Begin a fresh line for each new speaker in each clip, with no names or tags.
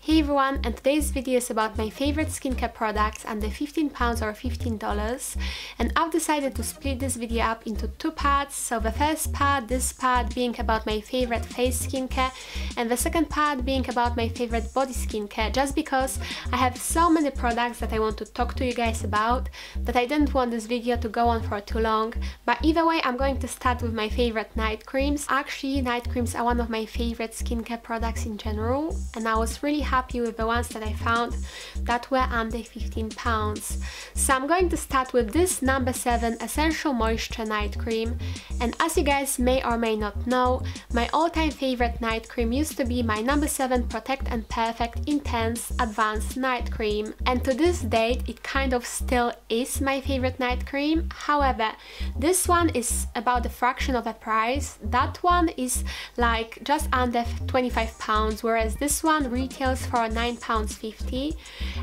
Hey everyone, and today's video is about my favorite skincare products under £15 or $15, and I've decided to split this video up into two parts. So the first part, this part being about my favorite face skincare, and the second part being about my favorite body skincare, just because I have so many products that I want to talk to you guys about that I didn't want this video to go on for too long. But either way, I'm going to start with my favorite night creams. Actually, night creams are one of my favorite skincare products in general, and I was really happy with the ones that I found that were under £15. So I'm going to start with this number 7 Essential Moisture Night Cream, and as you guys may or may not know, my all-time favorite night cream used to be my number 7 Protect and Perfect Intense Advanced Night Cream, and to this date it kind of still is my favorite night cream. However, this one is about a fraction of the price. That one is like just under £25, whereas this one retails for £9.50,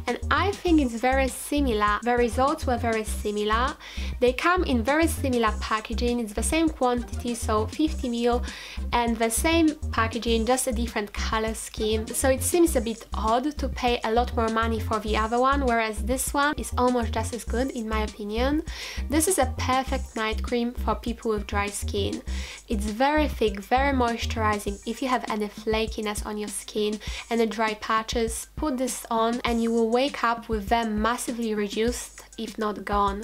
and I think it's very similar. The results were very similar. They come in very similar packaging. It's the same quantity, so 50 ml, and the same packaging, just a different color scheme. So it seems a bit odd to pay a lot more money for the other one, whereas this one is almost just as good in my opinion. This is a perfect night cream for people with dry skin. It's very thick, very moisturizing. If you have any flakiness on your skin and a dry patches, put this on and you will wake up with them massively reduced, if not gone.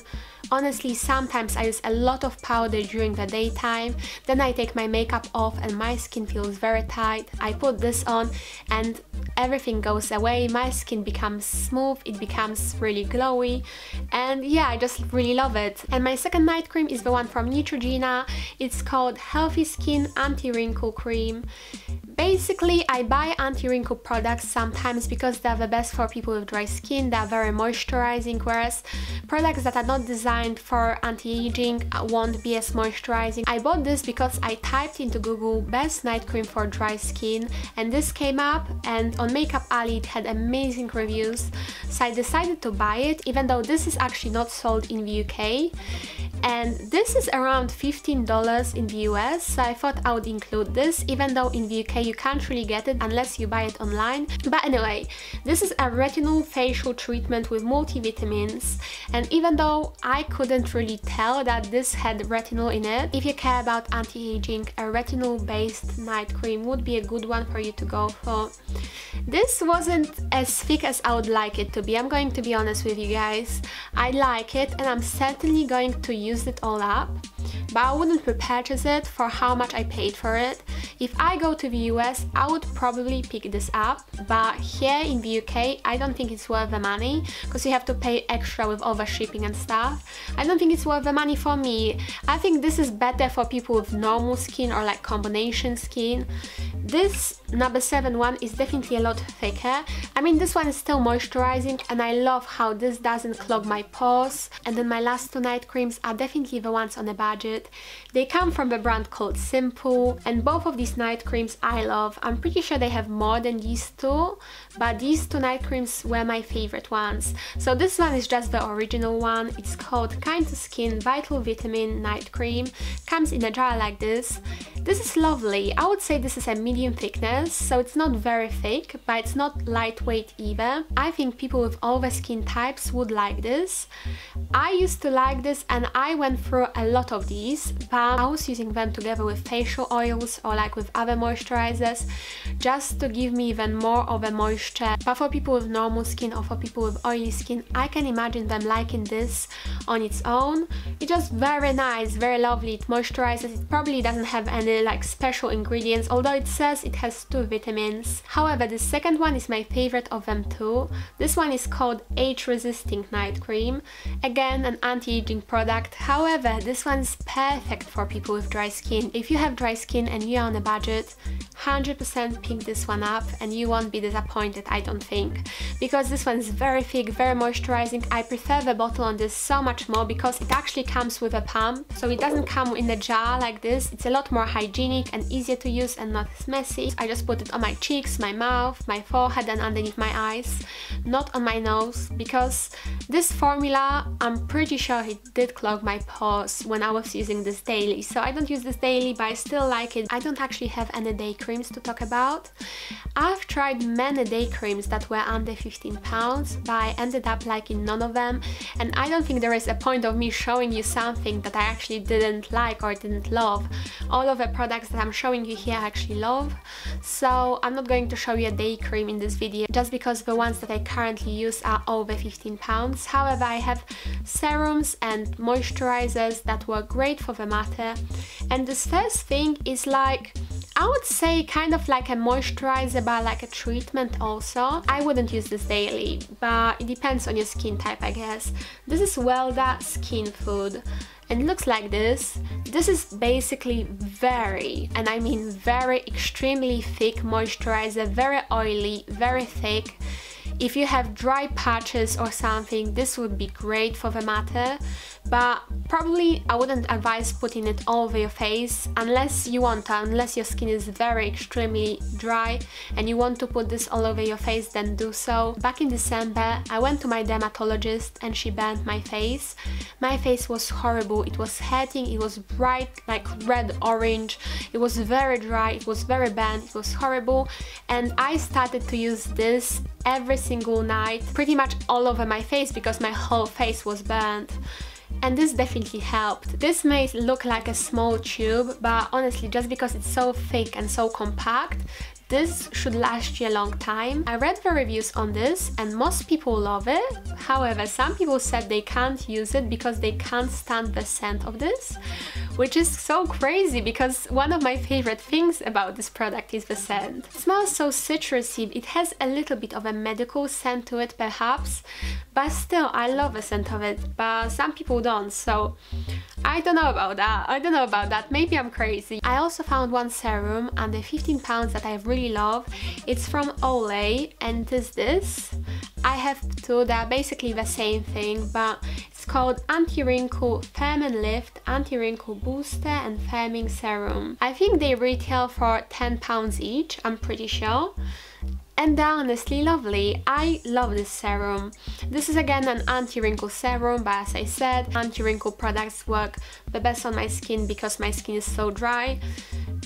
Honestly, sometimes I use a lot of powder during the daytime, then I take my makeup off and my skin feels very tight. I put this on and everything goes away, my skin becomes smooth, it becomes really glowy, and yeah, I just really love it. And my second night cream is the one from Neutrogena. It's called Healthy Skin Anti-Wrinkle Cream. Basically, I buy anti-wrinkle products sometimes because they're the best for people with dry skin. They're very moisturizing, whereas products that are not designed for anti-aging won't be as moisturizing. I bought this because I typed into Google best night cream for dry skin, and this came up, and on Makeup Alley it had amazing reviews, so I decided to buy it, even though this is actually not sold in the UK. And this is around $15 in the US, so I thought I would include this, even though in the UK you can't really get it unless you buy it online. But anyway, this is a retinol facial treatment with multivitamins, and even though I couldn't really tell that this had retinol in it, if you care about anti-aging, a retinol based night cream would be a good one for you to go for. This wasn't as thick as I would like it to be, I'm going to be honest with you guys. I like it and I'm certainly going to use it all up, but I wouldn't repurchase it for how much I paid for it. If I go to the US, I would probably pick this up, but here in the UK, I don't think it's worth the money, because you have to pay extra with all the shipping and stuff. I don't think it's worth the money for me. I think this is better for people with normal skin or like combination skin. This number 7 one is definitely a lot thicker. I mean, this one is still moisturizing, and I love how this doesn't clog my pores. And then my last two night creams are definitely the ones on a budget. They come from a brand called Simple, and both of these night creams I love. I'm pretty sure they have more than these two, but these two night creams were my favorite ones. So this one is just the original one. It's called Kind to Skin Vital Vitamin Night Cream. Comes in a jar like this. This is lovely. I would say this is a medium thickness, so it's not very thick, but it's not lightweight either. I think people with all the skin types would like this. I used to like this, and I went through a lot of these, but I was using them together with facial oils or like with other moisturizers, just to give me even more of a moisture. But for people with normal skin or for people with oily skin, I can imagine them liking this on its own. It's just very nice, very lovely. It moisturizes. It probably doesn't have any like special ingredients, although it says it has 2 vitamins. However, the second one is my favorite of them too. This one is called Age Resisting Night Cream. Again, an anti-aging product. However, this one is perfect for people with dry skin. If you have dry skin and you're on a budget, 100% pick this one up and you won't be disappointed, I don't think, because this one is very thick, very moisturizing. I prefer the bottle on this so much more because it actually comes with a pump, so it doesn't come in a jar like this. It's a lot more hygienic and easier to use and not as messy. I just put it on my cheeks, my mouth, my forehead and underneath my eyes, not on my nose, because this formula, I'm pretty sure it did clog my pores when I was using this daily. So I don't use this daily, but I still like it. I don't actually have any day creams to talk about. I've tried many day creams that were under £15, but I ended up liking none of them, and I don't think there is a point of me showing you something that I actually didn't like or didn't love. All of the products that I'm showing you here I actually love, so I'm not going to show you a day cream in this video just because the ones that I currently use are over £15. However, I have serums and moisturisers that were great for the matter, and this first thing is like, I would say kind of like a moisturizer but like a treatment also. I wouldn't use this daily, but it depends on your skin type, I guess. This is Weleda Skin Food and it looks like this. This is basically very, and I mean very, extremely thick moisturizer, very oily, very thick. If you have dry patches or something, this would be great for the matter, but probably I wouldn't advise putting it all over your face unless you want to, unless your skin is very extremely dry and you want to put this all over your face, then do so. Back in December, I went to my dermatologist and she burned my face. My face was horrible, it was hurting, it was bright, like red orange, it was very dry, it was very burnt, it was horrible, and I started to use this every single night, pretty much all over my face because my whole face was burnt. And this definitely helped. This may look like a small tube, but honestly, just because it's so thick and so compact, this should last you a long time. I read the reviews on this and most people love it. However, some people said they can't use it because they can't stand the scent of this, which is so crazy because one of my favorite things about this product is the scent. It smells so citrusy, it has a little bit of a medical scent to it perhaps, but still I love the scent of it, but some people don't, so I don't know about that. Maybe I'm crazy. I also found one serum under £15 that I really love. It's from Olay and it is this. I have two, they're basically the same thing, but it's called Anti-Wrinkle Firm and Lift, Anti-Wrinkle Booster and Firming Serum. I think they retail for £10 each, I'm pretty sure. And they're honestly lovely. I love this serum. This is again an anti-wrinkle serum, but as I said, anti-wrinkle products work the best on my skin because my skin is so dry.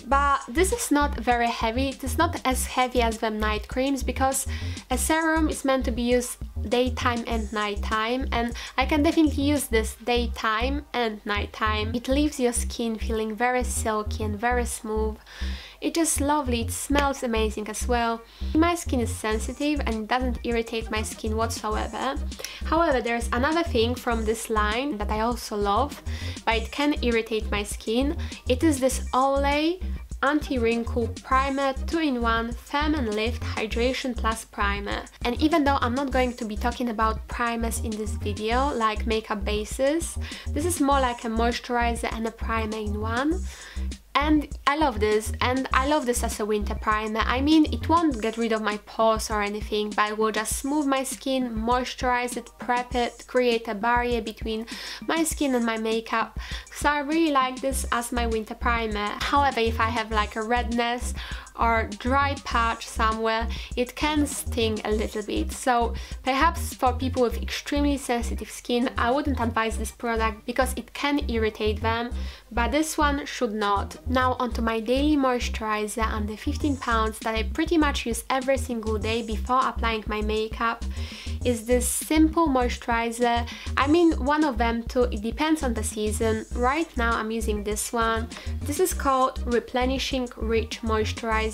But this is not very heavy. It is not as heavy as the night creams because a serum is meant to be used daytime and nighttime, and I can definitely use this daytime and nighttime. It leaves your skin feeling very silky and very smooth. It's just lovely, it smells amazing as well. My skin is sensitive and it doesn't irritate my skin whatsoever. However, there's another thing from this line that I also love, but it can irritate my skin. It is this Olay Anti-Wrinkle Primer 2-in-1 Firm and Lift Hydration Plus Primer. And even though I'm not going to be talking about primers in this video, like makeup bases, this is more like a moisturizer and a primer in one. And I love this, and I love this as a winter primer. I mean, it won't get rid of my pores or anything, but it will just smooth my skin, moisturize it, prep it, create a barrier between my skin and my makeup. So I really like this as my winter primer. However, if I have like a redness or dry patch somewhere, it can sting a little bit. So perhaps for people with extremely sensitive skin, I wouldn't advise this product because it can irritate them, but this one should not. Now onto my daily moisturizer under £15 that I pretty much use every single day before applying my makeup is this simple moisturizer. I mean, one of them too, it depends on the season. Right now I'm using this one. This is called Replenishing Rich Moisturizer.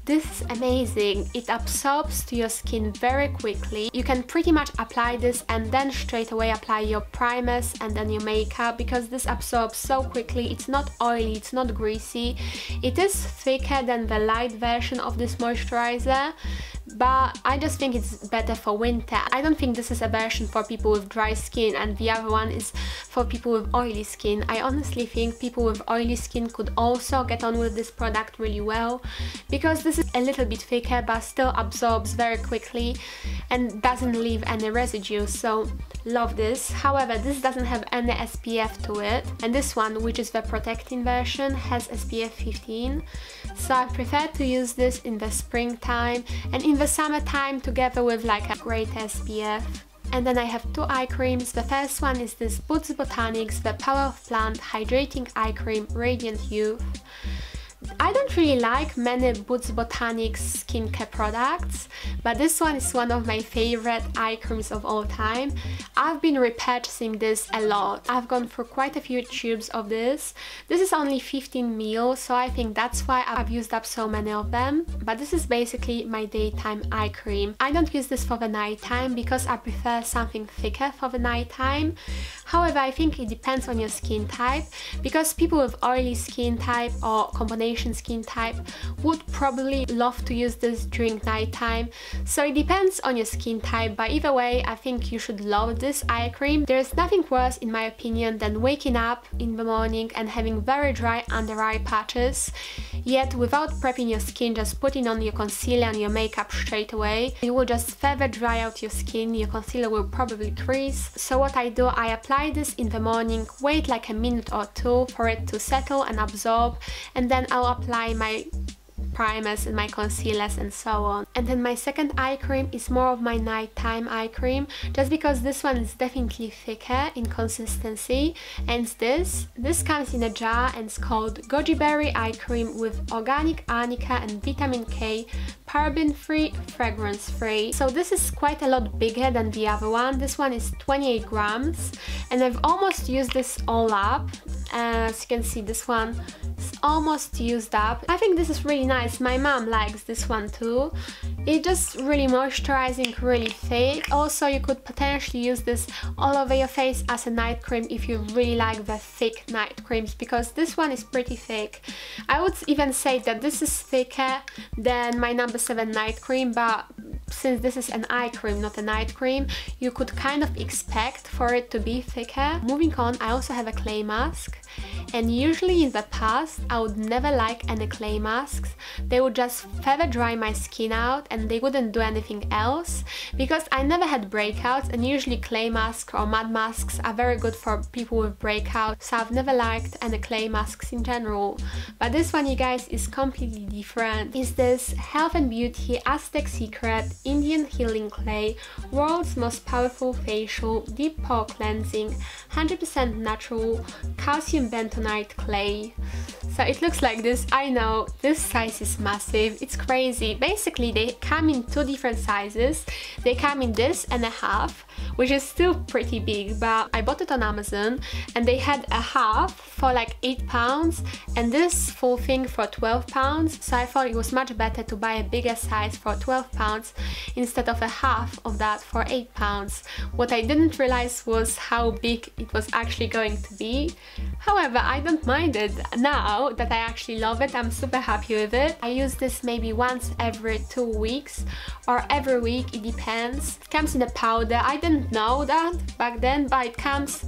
This is amazing. It absorbs to your skin very quickly. You can pretty much apply this and then straight away apply your primers and then your makeup because this absorbs so quickly. It's not oily, it's not greasy. It is thicker than the light version of this moisturizer, but I just think it's better for winter. I don't think this is a version for people with dry skin and the other one is for people with oily skin. I honestly think people with oily skin could also get on with this product really well, because this is a little bit thicker but still absorbs very quickly and doesn't leave any residue, so love this. However, this doesn't have any SPF to it, and this one, which is the protecting version, has SPF 15, so I prefer to use this in the springtime and in the summertime together with like a great SPF. And then I have two eye creams. The first one is this Botanics, the Power of Plant Hydrating Eye Cream Radiant Youth. I don't really like many Botanics skincare products, but this one is one of my favorite eye creams of all time. I've been repurchasing this a lot. I've gone through quite a few tubes of this. This is only 15 ml, so I think that's why I've used up so many of them. But this is basically my daytime eye cream. I don't use this for the nighttime because I prefer something thicker for the nighttime. However, I think it depends on your skin type, because people with oily skin type or combination skin type would probably love to use this during nighttime. So it depends on your skin type, but either way I think you should love this eye cream. There's nothing worse in my opinion than waking up in the morning and having very dry under eye patches, yet without prepping your skin, just putting on your concealer and your makeup straight away, it will just further dry out your skin. Your concealer will probably crease. So what I do, I apply this in the morning, wait like a minute or two for it to settle and absorb, and then I'll apply my primers and my concealers and so on. And then my second eye cream is more of my nighttime eye cream, just because this one is definitely thicker in consistency, and this comes in a jar and it's called Goji Berry Eye Cream with organic arnica and vitamin K, paraben free, fragrance free. So this is quite a lot bigger than the other one. This one is 28 grams and I've almost used this all up. As you can see, this one is almost used up. I think this is really nice. My mom likes this one too. It's just really moisturizing, really thick. Also, you could potentially use this all over your face as a night cream if you really like the thick night creams, because this one is pretty thick. I would even say that this is thicker than my number 7 night cream, but since this is an eye cream, not a night cream, you could kind of expect for it to be thicker. Moving on, I also have a clay mask, and usually in the past I would never like any clay masks. They would just further dry my skin out and they wouldn't do anything else, because I never had breakouts, and usually clay masks or mud masks are very good for people with breakouts, so I've never liked any clay masks in general. But this one, you guys, is completely different. It's this Health and Beauty Aztec Secret Indian Healing Clay, world's most powerful facial deep pore cleansing 100% natural calcium bentonite clay. So it looks like this. I know this size is massive, it's crazy. Basically they come in two different sizes. They come in this and a half, which is still pretty big, but I bought it on Amazon and they had a half for like £8 and this full thing for £12, so I thought it was much better to buy a bigger size for £12 instead of a half of that for £8. What I didn't realize was how big it was actually going to be. However, I don't mind it now that I actually love it. I'm super happy with it. I use this maybe once every 2 weeks or every week, it depends. It comes in a powder. I didn't know that back then, but it comes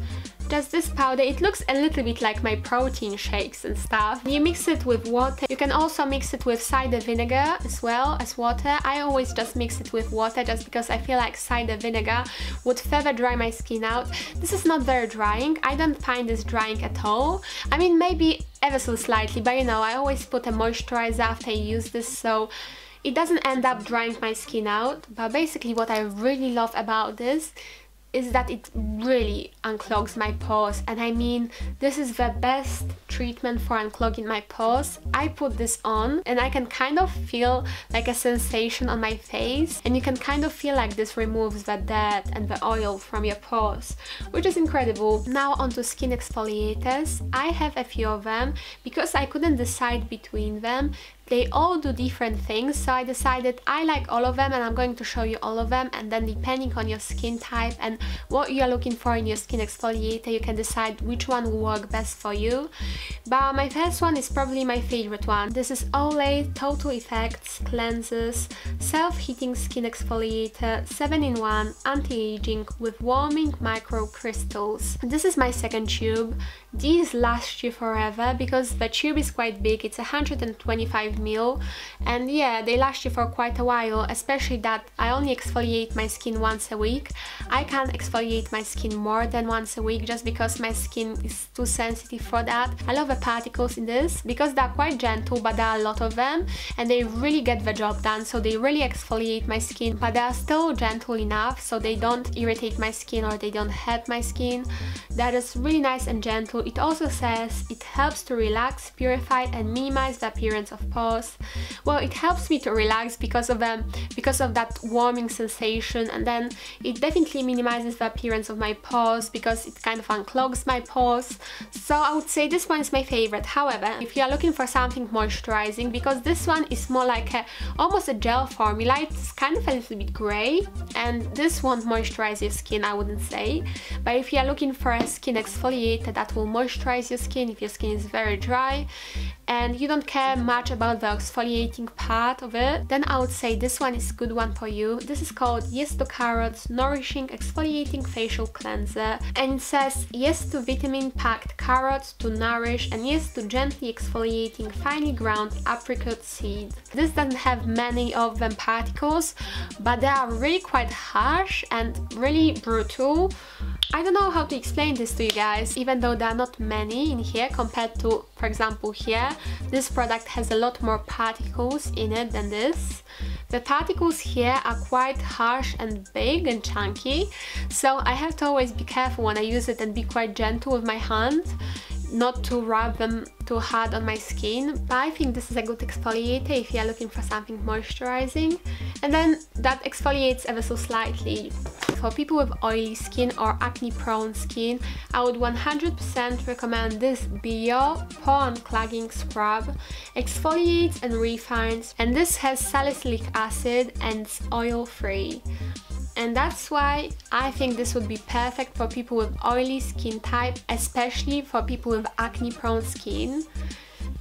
just this powder. It looks a little bit like my protein shakes and stuff. You mix it with water. You can also mix it with cider vinegar as well as water. I always just mix it with water just because I feel like cider vinegar would further dry my skin out. This is not very drying. I don't find this drying at all. I mean, maybe ever so slightly, but you know, I always put a moisturizer after I use this, so it doesn't end up drying my skin out. But basically what I really love about this is that it really unclogs my pores, and I mean, this is the best treatment for unclogging my pores. I put this on and I can kind of feel like a sensation on my face, and you can kind of feel like this removes the dirt and the oil from your pores, which is incredible. Now onto skin exfoliators. I have a few of them because I couldn't decide between them. They all do different things, so I decided I like all of them and I'm going to show you all of them, and then depending on your skin type and what you are looking for in your skin exfoliator, you can decide which one will work best for you. but my first one is probably my favorite one. This is Olay Total Effects Cleanses Self-Heating Skin Exfoliator 7-in-1 Anti-Aging with Warming Micro Crystals. This is my second tube. These last you forever because the tube is quite big, it's 125 ml, and yeah, they last you for quite a while, especially that I only exfoliate my skin once a week. I can't exfoliate my skin more than once a week just because my skin is too sensitive for that. I love the particles in this because they're quite gentle, but there are a lot of them and they really get the job done, so they really exfoliate my skin, but they are still gentle enough so they don't irritate my skin or they don't hurt my skin. That is really nice and gentle. It also says it helps to relax, purify and minimize the appearance of pores. Well, it helps me to relax because of that warming sensation, and then it definitely minimizes the appearance of my pores because it kind of unclogs my pores. So I would say this one is my favorite. However, if you are looking for something moisturizing, because this one is more like almost a gel formula, it's kind of a little bit grey, and this won't moisturize your skin, I wouldn't say. But if you are looking for a skin exfoliator that will moisturize your skin if your skin is very dry and you don't care much about the exfoliating part of it, then I would say this one is a good one for you. This is called Yes to Carrots Nourishing Exfoliating Facial Cleanser, and it says yes to vitamin packed carrots to nourish and yes to gently exfoliating finely ground apricot seed. This doesn't have many of them particles, but they are really quite harsh and really brutal. I don't know how to explain this to you guys, even though there are not many in here compared to, for example, here. This product has a lot more particles in it than this. The particles here are quite harsh and big and chunky, so I have to always be careful when I use it and be quite gentle with my hand, not to rub them too hard on my skin. But I think this is a good exfoliator if you are looking for something moisturizing, and then that exfoliates ever so slightly. For people with oily skin or acne prone skin, I would 100% recommend this Bio Pore Unclogging Scrub. Exfoliates and refines, and this has salicylic acid and it's oil free. And that's why I think this would be perfect for people with oily skin type, especially for people with acne prone skin.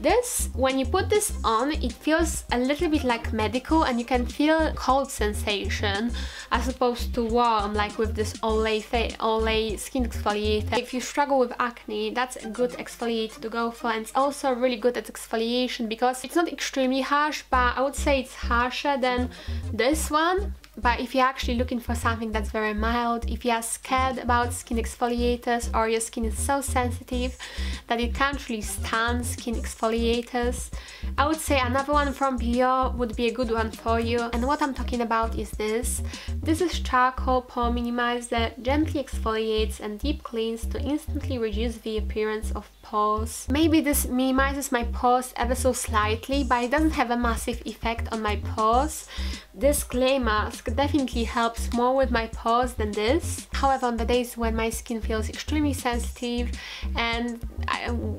This, when you put this on, it feels a little bit like medical and you can feel cold sensation as opposed to warm, like with this Olay skin exfoliator. If you struggle with acne, that's a good exfoliator to go for, and it's also really good at exfoliation because it's not extremely harsh, but I would say it's harsher than this one. But if you're actually looking for something that's very mild, if you are scared about skin exfoliators or your skin is so sensitive that it can't really stand skin exfoliators, I would say another one from Bio would be a good one for you. And what I'm talking about is this. This is Charcoal Pore Minimizer, gently exfoliates and deep cleans to instantly reduce the appearance of pores. Maybe this minimizes my pores ever so slightly, but it doesn't have a massive effect on my pores. This clay mask definitely helps more with my pores than this. However, on the days when my skin feels extremely sensitive and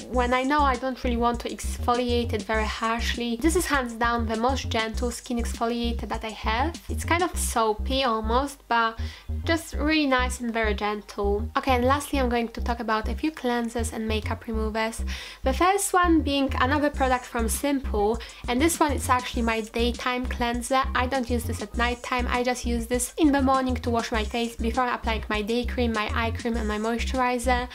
when I know I don't really want to exfoliate it very harshly, this is hands down the most gentle skin exfoliator that I have. It's kind of soapy almost, but just really nice and very gentle. Okay, and lastly I'm going to talk about a few cleansers and makeup removers. The first one being another product from Simple, and this one is actually my daytime cleanser. I don't use this at night time, I just use this in the morning to wash my face before applying my day cream, my eye cream and my moisturizer.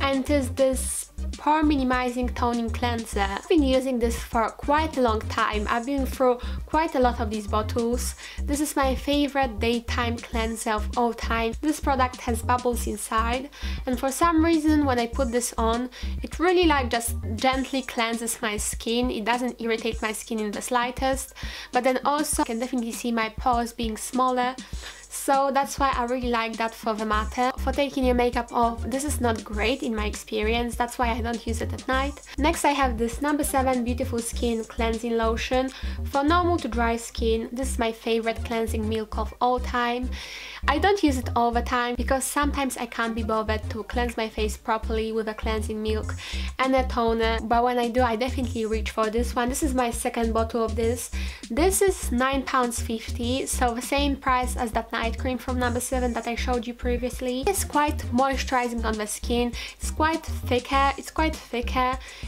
And it is this pore minimizing toning cleanser. I've been using this for quite a long time. I've been through quite a lot of these bottles. This is my favorite daytime cleanser of all time. This product has bubbles inside, and for some reason when I put this on, it really like just gently cleanses my skin. It doesn't irritate my skin in the slightest, but then also I can definitely see my pores being smaller. So that's why I really like that for the matter. For taking your makeup off, this is not great in my experience, that's why I don't use it at night. Next I have this No. 7 Beautiful Skin Cleansing Lotion for normal to dry skin. This is my favorite cleansing milk of all time. I don't use it all the time because sometimes I can't be bothered to cleanse my face properly with a cleansing milk and a toner, but when I do, I definitely reach for this one. This is my second bottle of this. This is £9.50, so the same price as that night cream from number 7 that I showed you previously. It's quite moisturizing on the skin. It's quite thicker.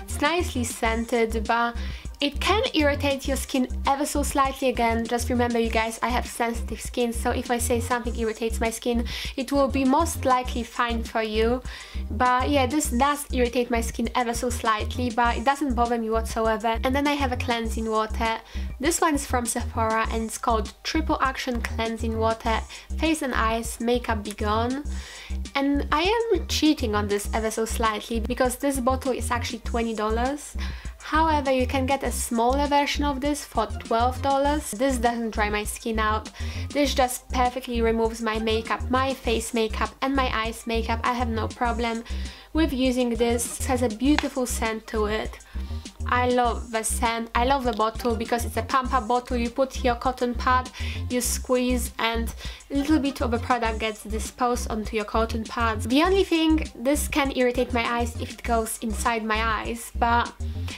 It's nicely scented, but it can irritate your skin ever so slightly. Again, just remember you guys, I have sensitive skin, so if I say something irritates my skin, it will be most likely fine for you. But yeah, this does irritate my skin ever so slightly, but it doesn't bother me whatsoever. And then I have a cleansing water. This one is from Sephora and it's called Triple Action Cleansing Water, Face and Eyes, Makeup Be Gone. And I am cheating on this ever so slightly because this bottle is actually $20. However, you can get a smaller version of this for $12. This doesn't dry my skin out. This just perfectly removes my makeup, my face makeup and my eyes makeup. I have no problem with using this. It has a beautiful scent to it. I love the scent. I love the bottle because it's a pump-up bottle. You put your cotton pad, you squeeze, and a little bit of the product gets disposed onto your cotton pads. The only thing, this can irritate my eyes if it goes inside my eyes, but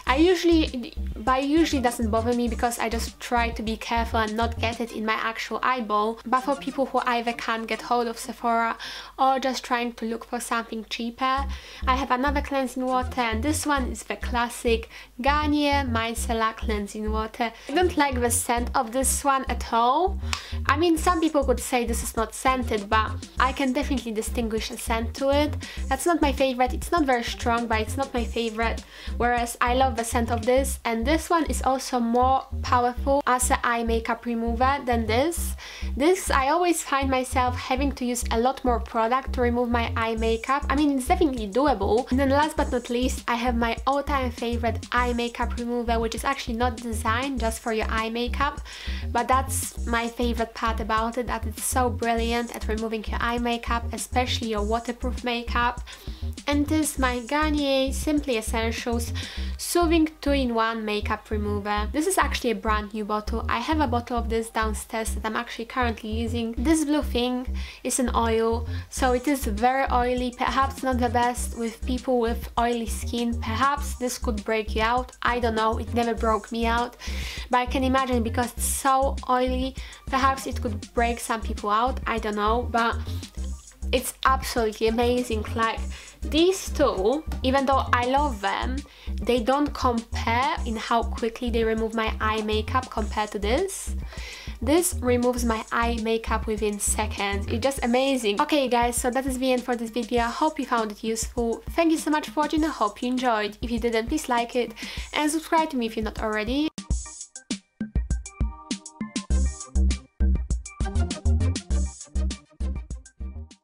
it usually doesn't bother me because I just try to be careful and not get it in my actual eyeball. But for people who either can't get hold of Sephora or just trying to look for something cheaper, I have another cleansing water, and this one is the classic Garnier Micellar Cleansing Water. I don't like the scent of this one at all. I mean, some people could say this is not scented, but I can definitely distinguish a scent to it. That's not my favorite. It's not very strong, but it's not my favorite. Whereas I love the scent of this, and this one is also more powerful as an eye makeup remover than this. This, I always find myself having to use a lot more product to remove my eye makeup. I mean, it's definitely doable. And then last but not least, I have my all-time favorite eye makeup remover, which is actually not designed just for your eye makeup, but that's my favorite part about it, that it's so brilliant at removing your eye makeup, especially your waterproof makeup. And this is my Garnier Simply Essentials Soothing 2-in-1 Makeup Remover. This is actually a brand new bottle. I have a bottle of this downstairs that I'm actually currently using. This blue thing is an oil, so it is very oily, perhaps not the best with people with oily skin. Perhaps this could break you out. I don't know, it never broke me out, but I can imagine because it's so oily, perhaps it could break some people out. I don't know, but it's absolutely amazing. Like, these two, even though I love them, they don't compare in how quickly they remove my eye makeup compared to this. This removes my eye makeup within seconds. It's just amazing. Okay guys, so that is the end for this video. I hope you found it useful. Thank you so much for watching. I hope you enjoyed. If you didn't, please like it and subscribe to me if you're not already.